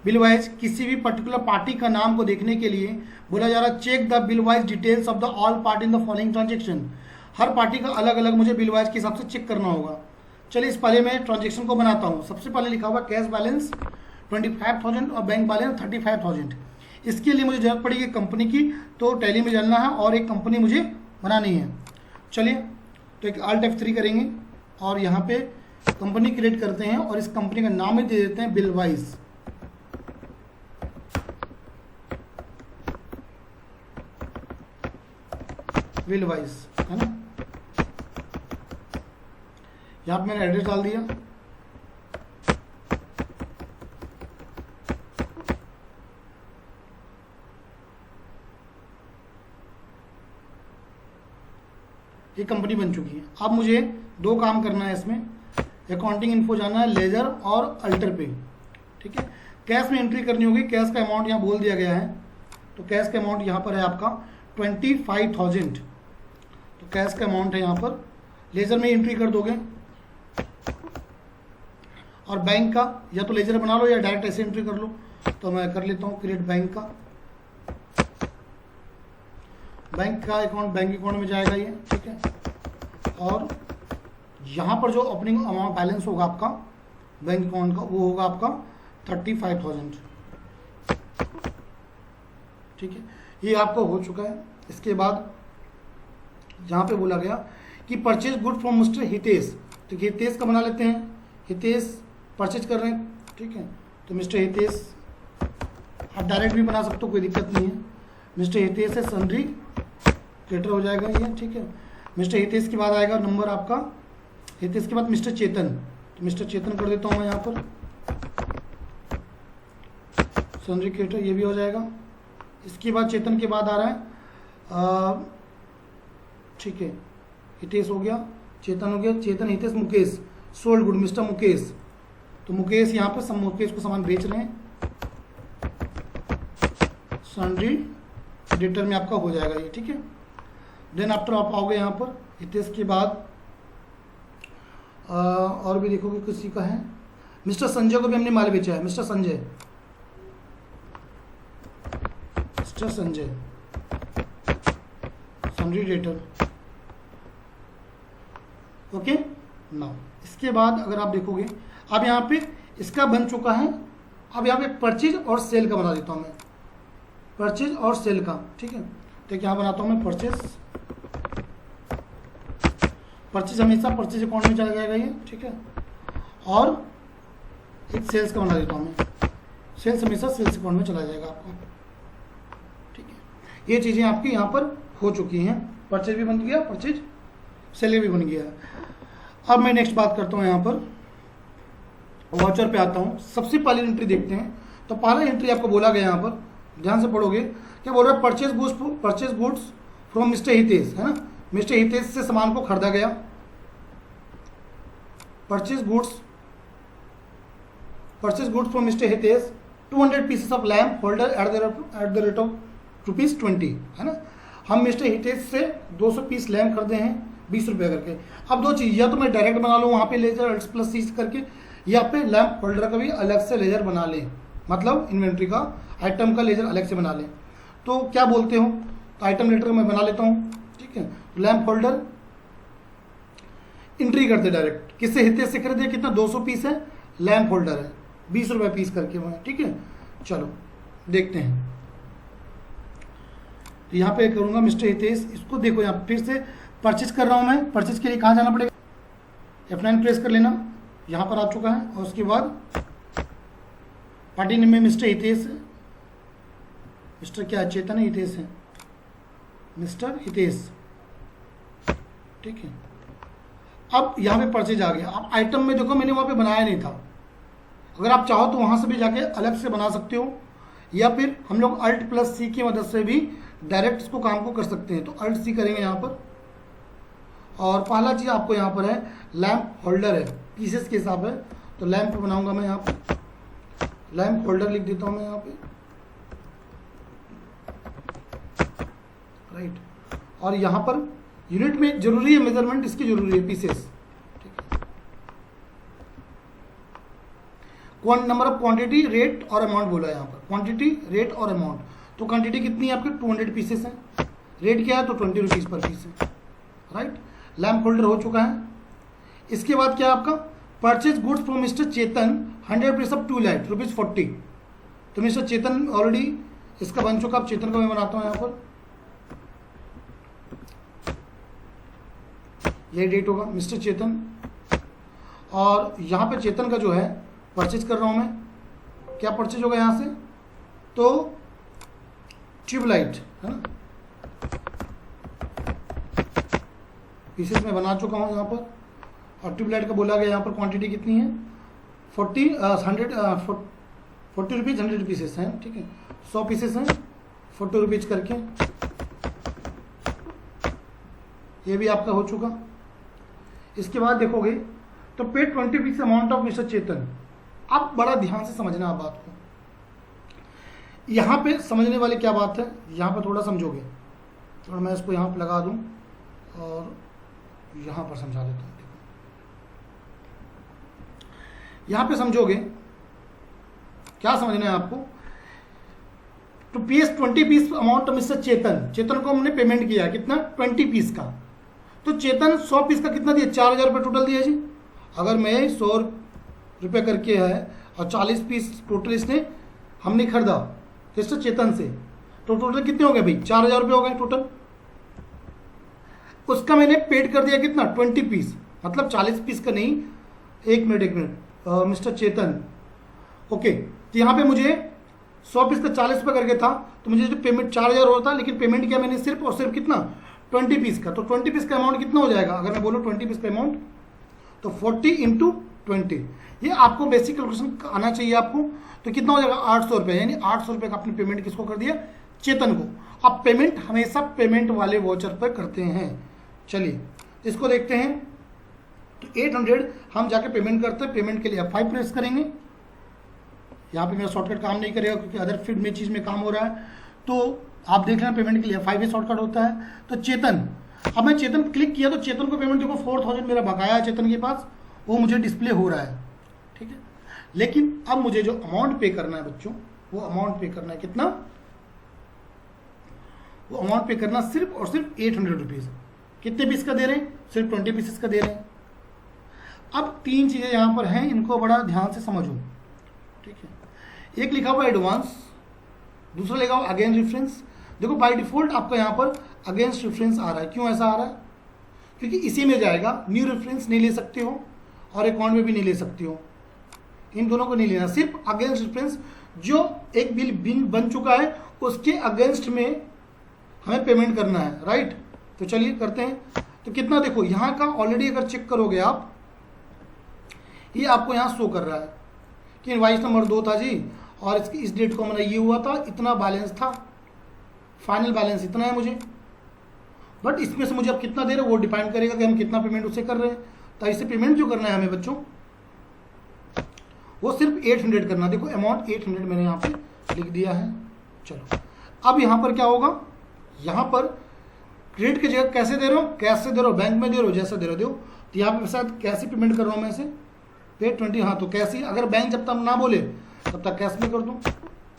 Bill wise किसी भी particular party का नाम को देखने के लिए बोला जा रहा है check the bill wise details of the all party in the following transaction. हर पार्टी का अलग अलग मुझे बिल वाइज के हिसाब से चेक करना होगा। चलिए इस पहले मैं ट्रांजेक्शन को बनाता हूँ। सबसे पहले लिखा हुआ कैश बैलेंस 25,000 और बैंक बैलेंस 35,000। इसके लिए मुझे जरूरत पड़ेगी कंपनी की, तो टैली में जाना है और एक कंपनी मुझे बनानी है। चलिए तो एक Alt F3 करेंगे और यहाँ पे कंपनी क्रिएट करते हैं और इस कंपनी का नाम ही दे देते हैं बिल वाइज। बिल वाइज है ना। यहाँ पे मैंने एड्रेस डाल दिया। ये कंपनी बन चुकी है। अब मुझे दो काम करना है इसमें, अकाउंटिंग इन्फो जाना है लेजर और अल्टर पे, ठीक है। कैश में एंट्री करनी होगी, कैश का अमाउंट यहाँ बोल दिया गया है, तो कैश का अमाउंट यहाँ पर है आपका 25,000, तो कैश का अमाउंट है यहाँ पर। लेजर में एंट्री कर दोगे और बैंक का या तो लेजर बना लो या डायरेक्ट ऐसे एंट्री कर लो, तो मैं कर लेता हूँ क्रिएट बैंक का। बैंक का अकाउंट बैंक अकाउंट में जाएगा ये, ठीक है। और यहाँ पर जो ओपनिंग अमाउंट बैलेंस होगा आपका बैंक अकाउंट का वो होगा आपका 35,000, ठीक है। ये आपका हो चुका है। इसके बाद यहाँ पे बोला गया कि purchase good from mister Hitesh, तो हितेश का बना लेते हैं। हितेश परचेज कर रहे हैं, ठीक है, तो मिस्टर हितेश आप डायरेक्ट भी बना सकते हो, कोई दिक्कत नहीं है। मिस्टर हितेश है सन्ड्री क्रिएटर हो जाएगा ये, ठीक है। मिस्टर हितेश के बाद आएगा नंबर आपका, हितेश के बाद मिस्टर चेतन, तो मिस्टर चेतन कर देता हूँ मैं यहाँ पर सन्ड्री क्रिएटर, ये भी हो जाएगा। इसके बाद चेतन के बाद आ रहा है ठीक है, हितेश हो गया, चेतन हो गया, Chetan Hitesh Mukesh sold good mister Mukesh, तो मुकेश यहाँ पे सब मुकेश को सामान बेच रहे हैं। सन्ड्री एडिटर में आपका हो जाएगा ये, ठीक है। देन आफ्टर आप आओगे यहाँ पर हितेश के बाद और भी देखोगे किसी का है, मिस्टर संजय को भी हमने माल बेचा है। Mister Sanjay sundry editor, okay now. इसके बाद अगर आप देखोगे अब यहाँ पे इसका बन चुका है। अब यहाँ पे परचेज और सेल का बना देता हूँ मैं, परचेज और सेल का, ठीक है। तो यहाँ बनाता हूँ मैं परचेज हमेशा परचेज अकाउंट में चला जाएगा ये, ठीक है। और एक सेल्स का बना देता हूँ मैं, सेल्स हमेशा सेल्स अकाउंट में चला जाएगा आपका, ठीक है। ये चीज़ें आपकी यहाँ पर हो चुकी हैं, परचेज भी बन गया, परचेज सेल भी बन गया। अब मैं नेक्स्ट बात करता हूँ, यहाँ पर वाउचर पे आता हूँ। सबसे पहली एंट्री देखते हैं, तो पहला एंट्री आपको बोला गया यहाँ पर, ध्यान से पढ़ोगे क्या बोल रहा है, purchase goods from mister Hitesh, है ना। मिस्टर हितेश से सामान को खरीदा गया, purchase goods from mister Hitesh 200 pieces of lamp holder at the rate of ₹20, है ना। हम मिस्टर हितेश से 200 पीस लैम्प खरीदे हैं 20 रुपये करके। अब दो चीज़, या तो मैं डायरेक्ट बना लूँ वहाँ पे लेजर Alt+C करके, या पे लैम्प होल्डर का भी अलग से लेजर बना लें, मतलब इन्वेंट्री का आइटम का लेजर अलग से बना लें। तो क्या बोलते हो, तो आइटम लेटर मैं बना लेता हूँ, ठीक है। लैम्प होल्डर एंट्री करते डायरेक्ट, किससे, हितेश से खरीदे, कितना 200 पीस है, लैम्प होल्डर है 20 रुपये पीस करके वो है, ठीक है। चलो देखते हैं, तो यहाँ पे करूँगा मिस्टर हितेश, इसको देखो यहाँ फिर से परचेज कर रहा हूँ मैं। परचेज के लिए कहाँ जाना पड़ेगा, F9 प्रेस कर लेना, यहाँ पर आ चुका है। और उसके बाद पार्टी नेम में मिस्टर हितेश है, मिस्टर क्या चेतन है, हितेश है, मिस्टर हितेश, ठीक है। अब यहाँ पे परचेज आ गया। अब आइटम में देखो मैंने वहाँ पे बनाया नहीं था, अगर आप चाहो तो वहाँ से भी जाके अलग से बना सकते हो, या फिर हम लोग Alt+C की मदद से भी डायरेक्ट इसको काम को कर सकते हैं। तो Alt+C करेंगे यहाँ पर, और पहला चीज़ आपको यहाँ पर है लैम्प होल्डर है, पीसेस के हिसाब है, तो लैम्प बनाऊंगा मैं यहाँ पर, लैम्प होल्डर लिख देता हूँ मैं यहाँ पे, राइट। और यहाँ पर यूनिट में जरूरी है, मेजरमेंट इसकी जरूरी है, पीसेस, ठीक है। नंबर ऑफ क्वांटिटी, रेट और अमाउंट बोला है यहाँ पर, क्वांटिटी, रेट और अमाउंट। तो क्वांटिटी कितनी है आपके 200 पीसेस हैं, रेट क्या है तो 20 रुपीज़ पर पीस है, राइट। लैम्प होल्डर हो चुका है। इसके बाद क्या है आपका, purchase goods from mister Chetan 100 piece of 2 light ₹40। तो मिस्टर चेतन ऑलरेडी इसका बन चुका, अब चेतन का मैं बनाता हूँ यहाँ पर, यही डेट होगा मिस्टर चेतन, और यहाँ पे चेतन का जो है परचेज कर रहा हूँ मैं, क्या परचेज होगा यहाँ से, तो ट्यूबलाइट है ना, पीसेस में बना चुका हूँ यहाँ पर। और ट्यूबलाइट का बोला गया यहाँ पर क्वांटिटी कितनी है 40 रुपीज़ 100 पीसेस हैं, ठीक है, 100 पीसेस हैं 40 रुपीज़ करके, ये भी आपका हो चुका। इसके बाद देखोगे तो पे 20 पीस अमाउंट ऑफ मिस्टर चेतन। अब बड़ा ध्यान से समझना आप बात को, यहाँ पे समझने वाली क्या बात है, यहाँ पर थोड़ा समझोगे, थोड़ा मैं इसको यहाँ पर लगा दूँ और यहाँ पर समझा देता हूँ। यहाँ पे समझोगे क्या समझना है आपको, तो piece 20 piece amount of mister Chetan, Chetan को हमने पेमेंट किया कितना 20 पीस का, तो चेतन 100 पीस का कितना दिया 4000 रुपये टोटल दिया जी। अगर मैं 100 रुपये करके है और 40 पीस टोटल इसने हमने खरीदा मिस्टर चेतन से, तो टोटल कितने हो गए भाई 4000 रुपये हो गए टोटल। उसका मैंने पेड कर दिया कितना 20 पीस, मतलब 40 पीस का नहीं, एक मिनट मिस्टर चेतन, ओके। तो यहाँ पे मुझे 100 पीस का 40 रुपये करके था, तो मुझे जो पेमेंट 4000 होता, लेकिन पेमेंट किया मैंने सिर्फ और सिर्फ कितना 20 पीस का। तो 20 पीस का अमाउंट कितना हो जाएगा, अगर मैं बोलूँ 20 पीस का अमाउंट तो 40 × 20, ये आपको बेसिक कैलकुलेशन आना चाहिए आपको। तो कितना हो जाएगा 800 रुपये, यानी 800 रुपये का आपने पेमेंट किसको कर दिया चेतन को। अब पेमेंट हमेशा पेमेंट वाले वॉचर पर करते हैं। चलिए इसको देखते हैं, तो 800 हम जाके पेमेंट करते हैं, पेमेंट के लिए F5 प्रेस करेंगे। यहाँ पे मेरा शॉर्टकट काम नहीं करेगा क्योंकि अदर फील्ड में चीज़ में काम हो रहा है, तो आप देख लेना पेमेंट के लिए F5 ही शॉर्टकट होता है। तो चेतन, अब मैं चेतन क्लिक किया तो चेतन को पेमेंट देखो 4000 मेरा बकाया है चेतन के पास, वो मुझे डिस्प्ले हो रहा है, ठीक है। लेकिन अब मुझे जो अमाउंट पे करना है बच्चों, वो अमाउंट पे करना है कितना, वो अमाउंट पे करना सिर्फ और सिर्फ 800 रुपीज़। कितने पीस का दे रहे हैं, सिर्फ 20 पीसेस का दे रहे हैं। अब 3 चीज़ें यहाँ पर हैं, इनको बड़ा ध्यान से समझो, ठीक है। एक लिखा हुआ एडवांस, दूसरा लिखा हुआ अगेन रेफरेंस। देखो बाय डिफॉल्ट आपका यहाँ पर अगेंस्ट रेफरेंस आ रहा है, क्यों ऐसा आ रहा है, क्योंकि इसी में जाएगा, न्यू रेफरेंस नहीं ले सकते हो और अकाउंट में भी नहीं ले सकते हो, इन दोनों को नहीं लेना, सिर्फ अगेंस्ट रेफरेंस। जो एक बिल बन चुका है उसके अगेंस्ट में हमें पेमेंट करना है, राइट। तो चलिए करते हैं। तो कितना देखो यहाँ का ऑलरेडी अगर चेक करोगे आप, ये आपको यहाँ शो कर रहा है कि इनवाइस नंबर 2 था जी, और इसकी इस डेट को मैंने ये हुआ था, इतना बैलेंस था, फाइनल बैलेंस इतना है मुझे। बट इसमें से मुझे अब कितना दे रहे वो डिपेंड करेगा कि हम कितना पेमेंट उसे कर रहे हैं। तो ऐसे पेमेंट जो करना है हमें बच्चों, वो सिर्फ 800 करना। देखो अमाउंट 800 मैंने यहाँ पे लिख दिया है। चलो अब यहाँ पर क्या होगा, यहाँ पर क्रेडिट की जगह कैसे दे रहे हो, कैश से दे रहे हो, बैंक में दे रहे हो, जैसे दे रहे हो। तो यहाँ पे शायद कैश ही पेमेंट कर रहा हूँ मैं इसे, पे 20, हाँ तो कैश ही, अगर बैंक जब तक ना बोले तब तक कैश में कर दूँ।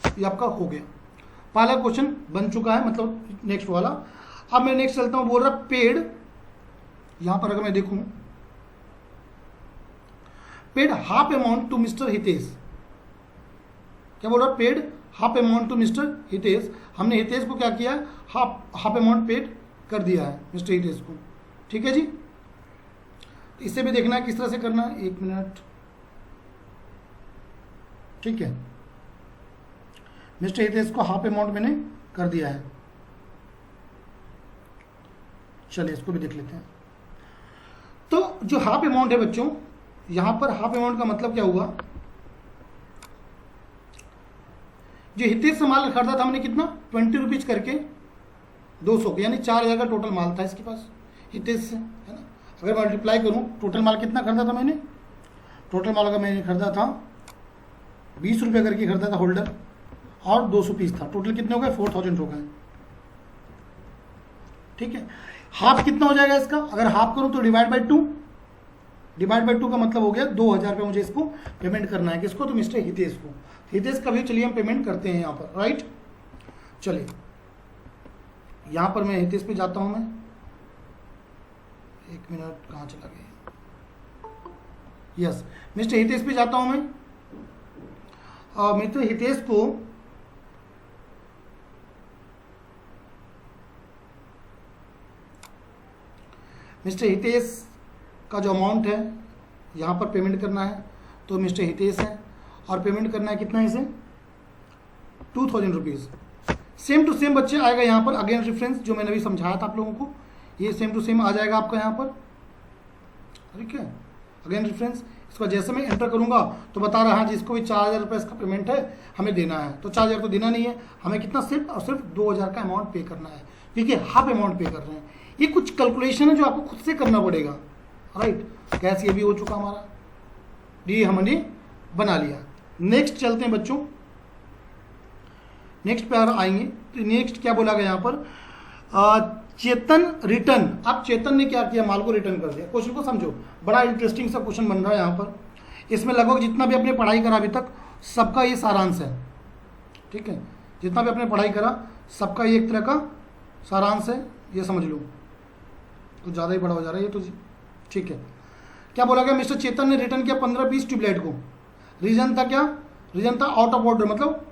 ये आपका हो गया, पहला क्वेश्चन बन चुका है, मतलब नेक्स्ट वाला। अब मैं नेक्स्ट चलता हूँ, बोल रहा पेड, यहाँ पर अगर मैं देखूँ paid half amount to mister Hitesh, क्या बोल रहा paid half amount to mister Hitesh. हमने हितेश को क्या किया, हाफ अमाउंट पेड कर दिया है मिस्टर हितेश को, ठीक है जी। इसे भी देखना है किस तरह से करना है, 1 मिनट, ठीक है। मिस्टर हितेश को हाफ अमाउंट मैंने कर दिया है। चलिए इसको भी देख लेते हैं। तो जो हाफ अमाउंट है बच्चों, यहां पर हाफ अमाउंट का मतलब क्या हुआ, जो हितेश से माल खरीदा था हमने कितना 20 रुपीज करके 200 के, यानी 4000 का टोटल माल था इसके पास हितेश से, है ना। अगर मल्टीप्लाई करूं, टोटल माल कितना खरीदा था मैंने, टोटल माल का मैंने खरीदा था 20 रुपये करके खरीदा था होल्डर, और 200 पीस था, टोटल कितने हो गए 4000 हो गए, ठीक है। हाफ कितना हो जाएगा इसका, अगर हाफ करूं तो डिवाइड बाई 2, डिवाइड बाई 2 का मतलब हो गया 2000 रुपये मुझे इसको पेमेंट करना है। किसको? तो मिस्टर हितेश को। हितेश का भी चलिए हम पेमेंट करते हैं यहाँ पर, राइट। चलिए यहाँ पर मैं हितेश पे जाता हूँ। मैं 1 मिनट, कहाँ चला गया? यस, मिस्टर हितेश पे जाता हूँ मैं। और मिस्टर हितेश को मिस्टर हितेश का जो अमाउंट है यहाँ पर पेमेंट करना है, तो मिस्टर हितेश है और पेमेंट करना है कितना है इसे? 2000 रुपीज़। सेम टू सेम बच्चे आएगा यहाँ पर, अगेन रेफरेंस जो मैंने अभी समझाया था आप लोगों को, ये सेम टू सेम आ जाएगा आपका यहाँ पर, ठीक है। अगेन रेफरेंस इसका जैसे मैं एंटर करूँगा तो बता रहा है जिसको भी 4000 रुपये इसका पेमेंट है हमें देना है, तो 4000 तो देना नहीं है हमें, कितना? सिर्फ और सिर्फ 2000 का अमाउंट पे करना है, क्योंकि हाफ अमाउंट पे कर रहे हैं। ये कुछ कैलकुलेशन है जो आपको खुद से करना पड़ेगा, राइट। कैश ये भी हो चुका हमारा, ये हमने बना लिया। नेक्स्ट चलते हैं बच्चों, नेक्स्ट पे आएंगे। तो नेक्स्ट क्या बोला गया यहाँ पर? चेतन रिटर्न। अब चेतन ने क्या किया? माल को रिटर्न कर दिया। क्वेश्चन को समझो, बड़ा इंटरेस्टिंग सा क्वेश्चन बन रहा है यहाँ पर। इसमें लगभग जितना भी आपने पढ़ाई करा अभी तक सबका ये सारांश है, ठीक है। जितना भी आपने पढ़ाई करा सबका ये एक तरह का सारांश है, ये समझ लो। कुछ ज़्यादा ही बड़ा हो जा रहा है ये तो जी, ठीक है। क्या बोला गया? मिस्टर चेतन ने रिटर्न किया 15 पीस ट्यूबलाइट को। रीजन था क्या? रीजन था आउट ऑफ ऑर्डर, मतलब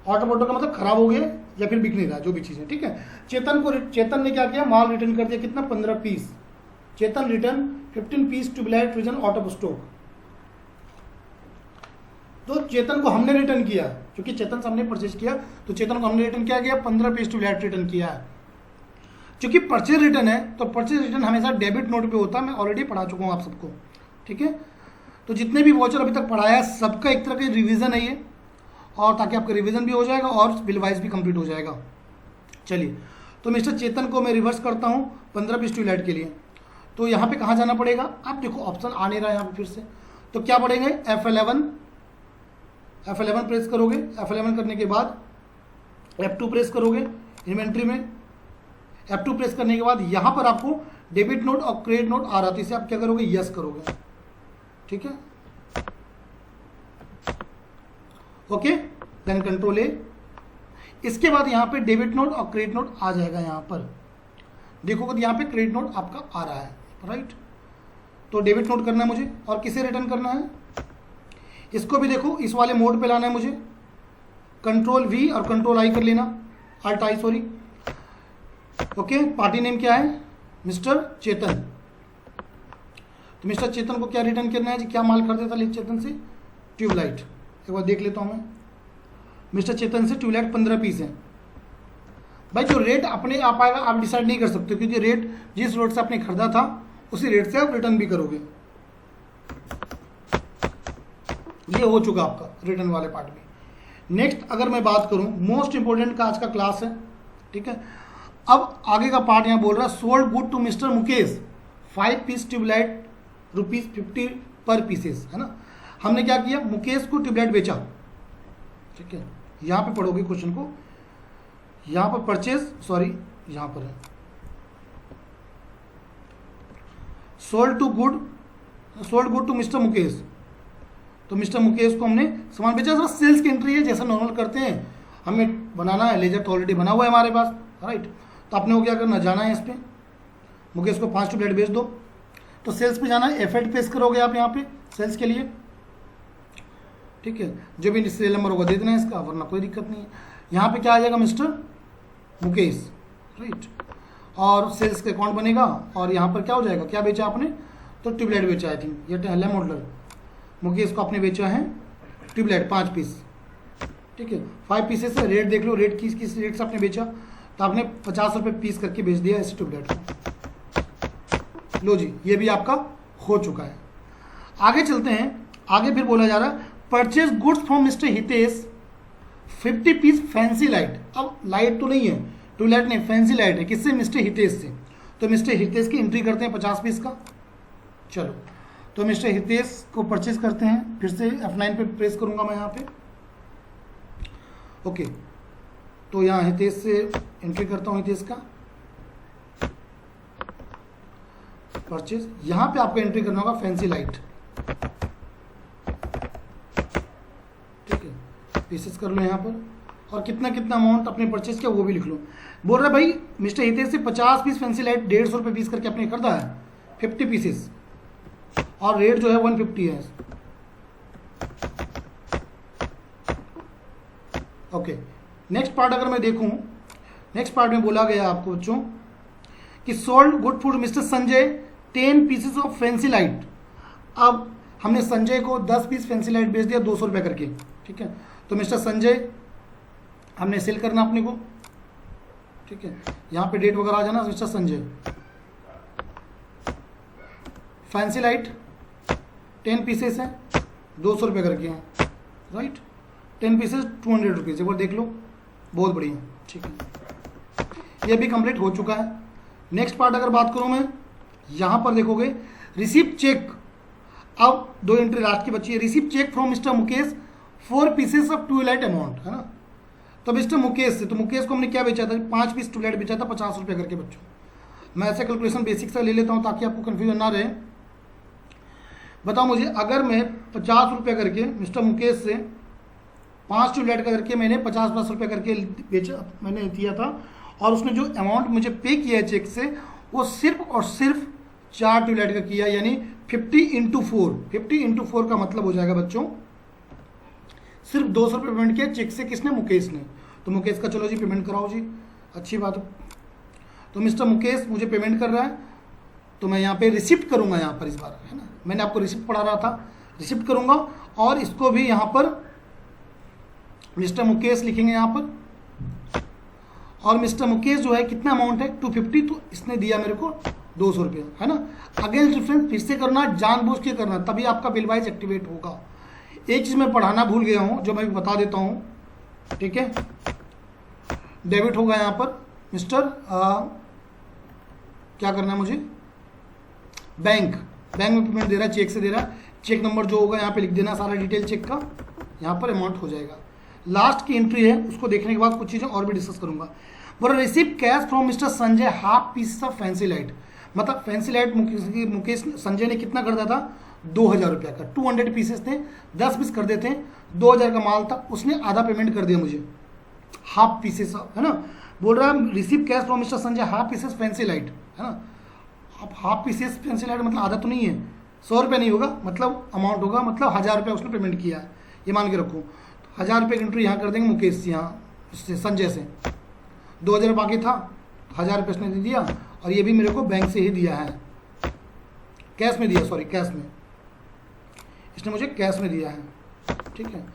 आउट ऑफ ऑर्डर का मतलब खराब हो गया या फिर बिक नहीं रहा, जो भी चीज़ है, ठीक है। चेतन ने क्या किया? माल रिटर्न कर दिया, कितना? 15 piece. Chetan return 15 piece tubelight reason out of stock. तो चेतन को हमने रिटर्न किया, क्योंकि चेतन से हमने परचेज किया, तो चेतन को हमने रिटर्न क्या किया? 15 पीस ट्यूबलाइट रिटर्न किया है। क्योंकि परचेज रिटर्न है तो परचेज रिटर्न हमेशा डेबिट नोट पे होता है, मैं ऑलरेडी पढ़ा चुका हूँ आप सबको, ठीक है। तो जितने भी वॉचर अभी तक पढ़ाया है सबका एक तरह का रिवीजन है ये, और ताकि आपका रिवीजन भी हो जाएगा और बिल वाइज भी कंप्लीट हो जाएगा। चलिए, तो मिस्टर चेतन को मैं रिवर्स करता हूँ 15 पीस ट्यूबलाइट के लिए। तो यहाँ पे कहाँ जाना पड़ेगा? आप देखो ऑप्शन आ नहीं रहा है यहाँ पे फिर से, तो क्या पढ़ेंगे? F11 प्रेस करोगे। F11 करने के बाद F2 प्रेस करोगे इन्वेंट्री में। F2 प्रेस करने के बाद यहाँ पर आपको डेबिट नोट और क्रेडिट नोट आ रहा है, तो इसे आप क्या करोगे? यस करोगे, ठीक है। Okay, then control A. इसके बाद यहाँ पे डेबिट नोट और क्रेडिट नोट आ जाएगा। यहाँ पर देखोगे यहाँ पे क्रेडिट नोट आपका आ रहा है, राइट। तो डेबिट नोट करना है मुझे, और किसे रिटर्न करना है? इसको भी देखो इस वाले मोड पे लाना है मुझे। कंट्रोल वी और कंट्रोल आई कर लेना, alt I sorry. Okay, party name क्या है? मिस्टर चेतन। तो मिस्टर चेतन को क्या रिटर्न करना है जी? क्या माल खरीदा था चेतन से? ट्यूबलाइट। एक बार देख लेता हूँ मैं। मिस्टर चेतन से ट्यूबलाइट 15 पीस है। भाई जो रेट अपने आप आएगा आप डिसाइड नहीं कर सकते, क्योंकि रेट जिस रेट से आपने खरीदा था उसी रेट से आप रिटर्न भी करोगे। ये हो चुका आपका रिटर्न वाले पार्ट में। नेक्स्ट अगर मैं बात करूं, मोस्ट इंपोर्टेंट का आज का क्लास है, ठीक है। अब आगे का पार्ट यहाँ बोल रहा है sold good to mister Mukesh 5 piece tubelight ₹50 per pieces, है ना। हमने क्या किया? मुकेश को ट्यूबलाइट बेचा, ठीक है। यहाँ पे पढ़ोगे क्वेश्चन को, यहाँ पर परचेज, सॉरी यहाँ पर है sold good to mister Mukesh. तो मिस्टर मुकेश को हमने सामान बेचा। सर सेल्स की एंट्री है, जैसा नॉर्मल करते हैं, हमें बनाना है। लेजर तो ऑलरेडी बना हुआ है हमारे पास, राइट। तो आपने को क्या करना, जाना है इस पर, मुकेश को 5 ट्यूबलाइट बेच दो। तो सेल्स पे जाना है, F8 पेश करोगे आप यहाँ पे सेल्स के लिए, ठीक है। जो भी सीरियल नंबर होगा दे देना है इसका, वरना कोई दिक्कत नहीं है। यहाँ पे क्या आ जाएगा? Mister Mukesh, right. और सेल्स का अकाउंट बनेगा, और यहाँ पर क्या हो जाएगा? क्या बेचा आपने? तो ट्यूबलाइट बेचा, आई थिंक ये है मॉडलर। मुकेश को आपने बेचा है ट्यूबलाइट 5 पीस, ठीक है। 5 पीसेस है। रेट देख लो, रेट किस रेट से आपने बेचा? तो आपने 50 रुपये पीस करके बेच दिया इस ट्यूबलाइट को। लो जी, ये भी आपका हो चुका है। आगे चलते हैं। आगे फिर बोला जा रहा है purchase goods from mister Hitesh 50 piece fancy light. अब लाइट तो नहीं है, ट्यूबलाइट नहीं, फैंसी लाइट है। किससे? मिस्टर हितेश से। तो मिस्टर हितेश की एंट्री करते हैं 50 पीस का। चलो, तो मिस्टर हितेश को परचेज करते हैं। फिर से F9 पे प्रेस करूंगा मैं यहाँ पे। ओके, तो यहाँ हितेश से एंट्री करता हूँ। हितेश का परचेज, यहाँ पे आपको एंट्री करना होगा फैंसी लाइट, ठीक है, पीसेस कर लो यहाँ पर, और कितना कितना अमाउंट अपने परचेज किया वो भी लिख लो। बोल रहा है भाई मिस्टर हितेश से 50 पीस फैंसी लाइट 150 रुपये पीस करके आपने खरीदा है, 50 पीसेस, और रेट जो है 150 है। ओके, नेक्स्ट पार्ट अगर मैं देखूं, नेक्स्ट पार्ट में बोला गया आपको बच्चों कि sold good food mister Sanjay 10 pieces of fancy light. अब हमने संजय को 10 पीस फैंसी लाइट बेच दिया 200 रुपये करके, ठीक है, तो मिस्टर संजय हमने सेल करना अपने को, ठीक है, यहाँ पे डेट वगैरह आ जाना, mister Sanjay fancy light 10 pieces हैं 200 रुपये करके हैं, राइट, 10 पीसेस 200 रुपीज़, एक बार देख लो, बहुत बढ़िया, ठीक है, ये भी कंप्लीट हो चुका है। नेक्स्ट पार्ट अगर बात करूँ मैं, यहाँ पर देखोगे रिसीव चेक, अब 2 एंट्री लास्ट की बची है, receive cheque from mister Mukesh 4 pieces of tubelight amount, है ना, तो मिस्टर मुकेश से, तो मुकेश को हमने क्या बेचा था, 5 पीस ट्यूबलाइट बेचा था 50 रुपये करके बच्चों। मैं ऐसे कैलकुलेशन बेसिक से ले लेता हूँ ताकि आपको कन्फ्यूजन ना रहे। बताओ मुझे, अगर मैं 50 रुपये करके मिस्टर मुकेश से 5 ट्यूबलाइट का करके मैंने 50 रुपये करके बेचा, मैंने दिया था, और उसने जो अमाउंट मुझे पे किया है चेक से वो सिर्फ और सिर्फ 4 ट्यूबलाइट का किया, यानी 50 × 4, 50 × 4 का मतलब हो जाएगा बच्चों सिर्फ 200 रुपये पेमेंट किया चेक से, किसने, मुकेश ने। तो मुकेश का चलो जी पेमेंट कराओ जी, अच्छी बात है। तो मिस्टर मुकेश मुझे पेमेंट कर रहा है, तो मैं यहाँ पे रिसिप्ट करूँगा, यहाँ पर इस बार, है ना, मैंने आपको रिसिप्ट पढ़ा रहा था, रिसिप्ट करूँगा, और इसको भी यहाँ पर मिस्टर मुकेश लिखेंगे यहाँ पर, और मिस्टर मुकेश जो है कितना अमाउंट है 250, तो इसने दिया मेरे को 200 रुपये, है ना। अगेंस्ट डिफरेंस फिर से करना, जानबूझ के करना, तभी आपका बिल वाइज एक्टिवेट होगा। एक चीज़ मैं पढ़ाना भूल गया हूँ जो मैं बता देता हूँ, ठीक है, डेबिट होगा यहाँ पर मिस्टर क्या करना है मुझे, बैंक में पेमेंट दे रहा है, चेक से दे रहा है, चेक नंबर जो होगा यहाँ पे लिख देना, सारा डिटेल चेक का, यहाँ पर अमाउंट हो जाएगा। लास्ट की एंट्री है, उसको देखने के बाद कुछ चीज़ें और भी डिस्कस करूंगा। बोला receive cash from mister Sanjay half piece of fancy light, मतलब फैंसी लाइट मुकेश संजय ने कितना खरीदा था 2000 रुपये का, 200 पीसेस थे, 10 पीस कर देते हैं, 2000 का माल था, उसने आधा पेमेंट कर दिया मुझे, हाफ पीसेस, है ना। बोल रहा है receive cash from mister Sanjay half pieces fancy light, है ना। अब हाफ पीसेस फैंसी लाइट मतलब आधा तो नहीं है, 100 रुपये नहीं होगा, मतलब अमाउंट होगा, मतलब 1000 रुपये उसने पेमेंट किया है, ये मान के रखो। 1000 रुपये की एंट्री यहाँ कर देंगे मुकेश से, यहाँ से संजय से 2000 बाकी था, 1000 रुपये उसने दे दिया, और ये भी मेरे को बैंक से ही दिया है, कैश में दिया, सॉरी कैश में, इसने मुझे कैश में दिया है, ठीक है।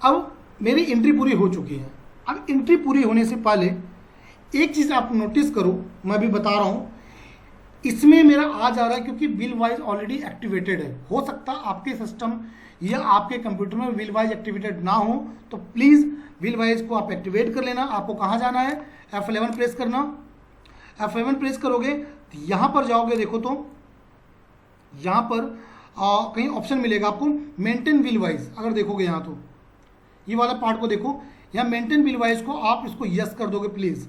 अब मेरी एंट्री पूरी हो चुकी है। अब एंट्री पूरी होने से पहले एक चीज़ आप नोटिस करो, मैं भी बता रहा हूँ, इसमें मेरा आ जा रहा है क्योंकि बिल वाइज ऑलरेडी एक्टिवेटेड है। हो सकता है आपके सिस्टम या आपके कंप्यूटर में बिल वाइज एक्टिवेटेड ना हो, तो प्लीज़ बिल वाइज को आप एक्टिवेट कर लेना। आपको कहाँ जाना है, F11 प्रेस करना, F11 प्रेस करोगे तो यहाँ पर जाओगे, देखो तो यहाँ पर कहीं ऑप्शन मिलेगा आपको मेंटेन बिल वाइज, अगर देखोगे यहाँ तो ये वाला पार्ट को देखो, यहाँ मेंटेन बिल वाइज को आप इसको यस कर दोगे प्लीज़,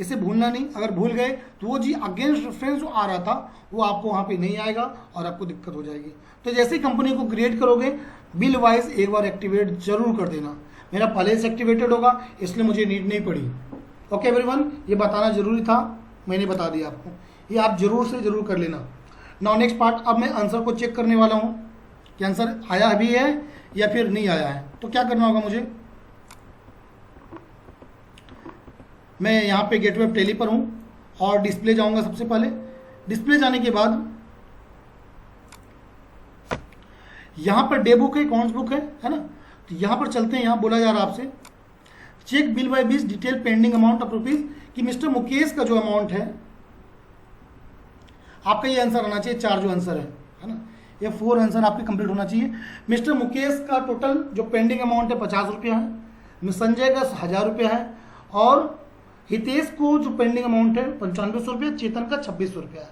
इसे भूलना नहीं। अगर भूल गए तो वो जी अगेंस्ट रेफरेंस जो आ रहा था वो आपको वहाँ पे नहीं आएगा और आपको दिक्कत हो जाएगी। तो जैसे ही कंपनी को क्रिएट करोगे बिल वाइज एक बार एक्टिवेट जरूर कर देना। मेरा पहले से एक्टिवेटेड होगा इसलिए मुझे नीड नहीं पड़ी। ओके एवरीवन, ये बताना जरूरी था, मैंने बता दिया आपको, ये आप जरूर से जरूर कर लेना। नाउ नेक्स्ट पार्ट, अब मैं आंसर को चेक करने वाला हूँ कि आंसर आया भी है या फिर नहीं आया है। तो क्या करना होगा मुझे, मैं यहाँ पे गेटवे ऑफ टेली पर हूँ और डिस्प्ले जाऊँगा। सबसे पहले डिस्प्ले जाने के बाद यहाँ पर डे बुक है, अकाउंट्स बुक है ना। तो यहाँ पर चलते हैं, यहाँ बोला जा रहा है आपसे check bill by bill detail pending amount of rupees, कि मिस्टर मुकेश का जो अमाउंट है आपका ये आंसर आना चाहिए, 4 जो आंसर है ना, ये 4 आंसर आपके कंप्लीट होना चाहिए। मिस्टर मुकेश का टोटल जो पेंडिंग अमाउंट है 50 रुपया है, संजय का 1000 रुपया है, और हितेश को जो पेंडिंग अमाउंट है 9500 रुपया, चेतन का 2600 रुपया है।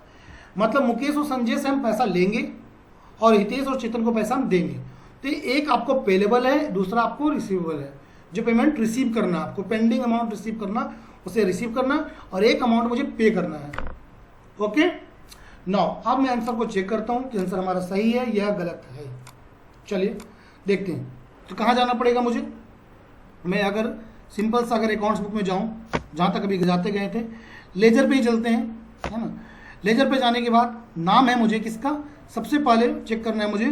मतलब मुकेश और संजय से हम पैसा लेंगे और हितेश और चेतन को पैसा हम देंगे। तो एक आपको पेलेबल है, दूसरा आपको रिसीवेबल है। जो पेमेंट रिसीव करना, आपको पेंडिंग अमाउंट रिसीव करना, उसे रिसीव करना, और एक अमाउंट मुझे पे करना है। ओके, नाउ अब मैं आंसर को चेक करता हूं कि आंसर हमारा सही है या गलत है। चलिए देखते हैं। तो कहाँ जाना पड़ेगा मुझे? मैं अगर सिंपल सा अगर अकाउंट्स बुक में जाऊं, जहां तक अभी जाते गए थे, लेजर पे ही चलते हैं, है ना। लेजर पे जाने के बाद नाम है मुझे किसका, सबसे पहले चेक करना है मुझे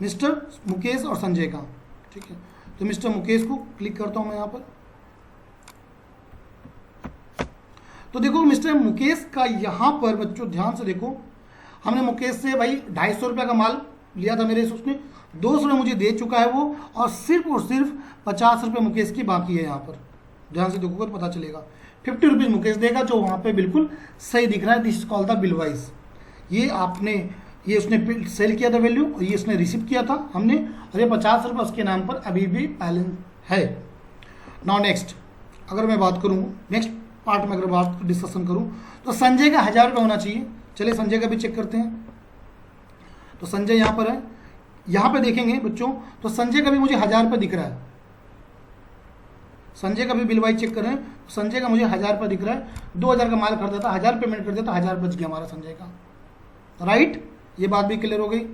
मिस्टर मुकेश और संजय का, ठीक है। तो मिस्टर मुकेश को क्लिक करता हूं मैं यहाँ पर। तो देखो मिस्टर मुकेश का यहाँ पर बच्चों ध्यान से देखो, हमने मुकेश से भाई 250 रुपये का माल लिया था मेरे से, उसने 200 रुपये मुझे दे चुका है वो, और सिर्फ 50 रुपये मुकेश की बाकी है। यहाँ पर ध्यान से देखोगे तो पता चलेगा 50 रुपीज़ मुकेश देगा, जो वहाँ पे बिल्कुल सही दिख रहा है। This is called the bill wise. ये उसने सेल किया था वैल्यू, और ये उसने रिसीव किया था हमने, और ये 50 रुपये उसके नाम पर अभी भी बैलेंस है। नाउ नेक्स्ट अगर मैं बात करूँ, नेक्स्ट पार्ट में अगर बात डिस्कशन करूँ, तो संजय का 1000 रुपये होना चाहिए। चलिए संजय का भी चेक करते हैं। तो संजय यहाँ पर है, यहाँ पे देखेंगे बच्चों, तो संजय का भी मुझे 1000 रुपये दिख रहा है। संजय का भी बिल वाइज चेक करें, संजय का मुझे 1000 रुपये दिख रहा है। 2000 का माल कर देता, 1000 पेमेंट कर देता, 1000 बच गया हमारा संजय का, राइट। ये बात भी क्लियर हो गई।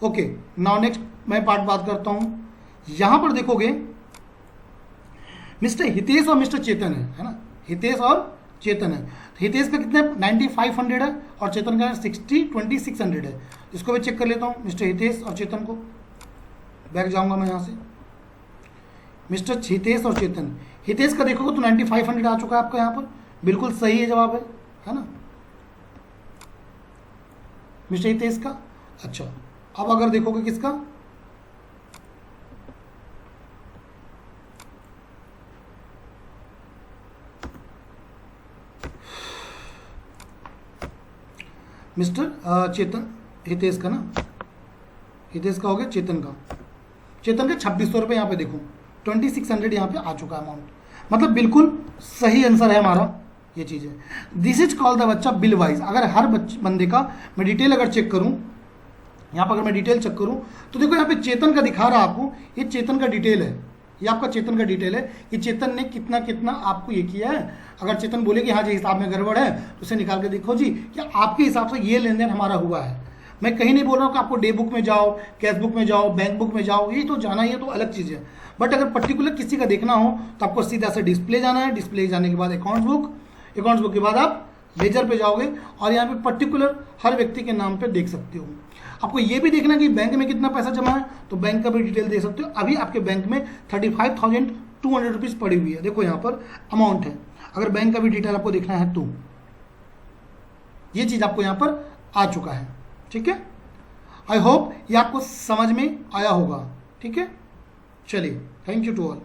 ओके, नाउ नेक्स्ट मैं पार्ट बात करता हूँ। यहाँ पर देखोगे मिस्टर हितेश और मिस्टर चेतन है ना, हितेश और चेतन है। हितेश का कितना 9500 है, और चेतन का 2600 है। इसको भी चेक कर लेता हूँ, मिस्टर हितेश और चेतन को। बैक जाऊंगा मैं यहाँ से, मिस्टर हितेश और चेतन। हितेश का देखोगे तो 9500 आ चुका है आपका यहाँ पर, बिल्कुल सही है जवाब है ना मिस्टर हितेश का। अच्छा, अब अगर देखोगे किसका, मिस्टर चेतन, हितेश का ना, हितेश का हो गया, चेतन का 2600 रुपये यहाँ पे देखो, 2600 यहाँ पे आ चुका है अमाउंट, मतलब बिल्कुल सही आंसर है हमारा। ये चीज़ है, दिस इज कॉल्ड द बच्चा बिल वाइज। अगर हर बंदे का मैं डिटेल अगर चेक करूँ, यहाँ पर अगर मैं डिटेल चेक करूँ, तो देखो यहाँ पे चेतन का दिखा रहा आपको, ये चेतन का डिटेल है, ये आपका चेतन का डिटेल है कि चेतन ने कितना कितना आपको ये किया है। अगर चेतन बोले कि हाँ जी हिसाब में गड़बड़ है, तो उसे निकाल के देखो जी कि आपके हिसाब से ये लेन देन हमारा हुआ है। मैं कहीं नहीं बोल रहा हूँ कि आपको डे बुक में जाओ, कैश बुक में जाओ, बैंक बुक में जाओ, ये तो जाना ही है, तो अलग चीज़ है। बट अगर पर्टिकुलर किसी का देखना हो तो आपको सीधा से डिस्प्ले जाना है, डिस्प्ले जाने के बाद अकाउंट्स बुक के बाद आप लेजर पे जाओगे, और यहाँ पे पर्टिकुलर हर व्यक्ति के नाम पे देख सकते हो। आपको ये भी देखना कि बैंक में कितना पैसा जमा है, तो बैंक का भी डिटेल दे सकते हो। अभी आपके बैंक में 35,200 रुपीज़ पड़ी हुई है, देखो यहाँ पर अमाउंट है। अगर बैंक का भी डिटेल आपको देखना है तो ये चीज़ आपको यहाँ पर आ चुका है, ठीक है। आई होप ये आपको समझ में आया होगा, ठीक है। चलिए, थैंक यू टू ऑल।